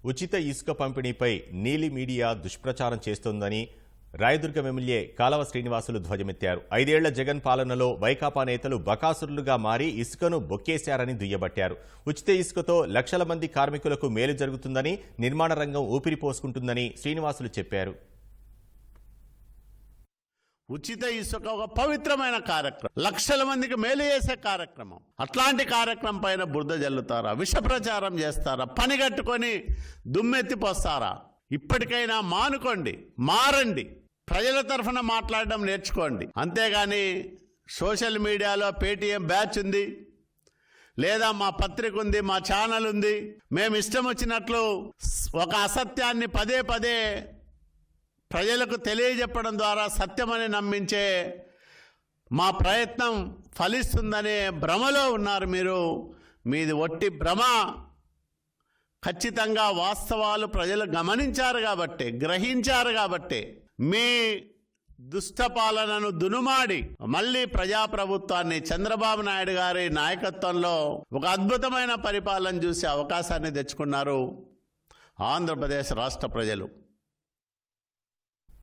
ఉచిత ఇసుక పంపిణీపై నీలి మీడియా దుష్ప్రచారం చేస్తోందని రాయదుర్గం ఎమ్మెల్యే కాలవ శ్రీనివాసులు ధ్వజమెత్తారు. 5 ఏళ్ల జగన్ పాలనలో వైకాపా నేతలు బకాసురులుగా మారి ఇసుకను బొక్కేశారని దుయ్యబట్టారు. ఉచిత ఇసుకతో లక్షల మంది కార్మికులకు మేలు జరుగుతుందని, నిర్మాణ రంగం ఊపిరిపోసుకుంటుందని శ్రీనివాసులు చెప్పారు. ఉచిత ఇసుక ఒక పవిత్రమైన కార్యక్రమం, లక్షల మందికి మేలు చేసే కార్యక్రమం. అట్లాంటి కార్యక్రమం పైన బురద జల్లుతారా, విష ప్రచారం చేస్తారా, పని కట్టుకొని దుమ్మెత్తిపోస్తారా? ఇప్పటికైనా మానుకోండి, మారండి, ప్రజల తరఫున మాట్లాడడం నేర్చుకోండి. అంతేగాని సోషల్ మీడియాలో పేటీఎం బ్యాచ్ ఉంది, లేదా మా పత్రిక ఉంది, మా ఛానల్ ఉంది, మేము ఇష్టం వచ్చినట్లు ఒక అసత్యాన్ని పదే పదే ప్రజలకు తెలియజెప్పడం ద్వారా సత్యమని నమ్మించే మా ప్రయత్నం ఫలిస్తుందనే భ్రమలో ఉన్నారు మీరు. మీది ఒట్టి భ్రమ. ఖచ్చితంగా వాస్తవాలు ప్రజలు గమనించారు కాబట్టి, గ్రహించారు కాబట్టి మీ దుష్ట పాలనను దునుమాడి మళ్ళీ ప్రజాప్రభుత్వాన్ని చంద్రబాబు నాయుడు గారి నాయకత్వంలో ఒక అద్భుతమైన పరిపాలన చూసే అవకాశాన్ని తెచ్చుకున్నారు ఆంధ్రప్రదేశ్ రాష్ట్ర ప్రజలు.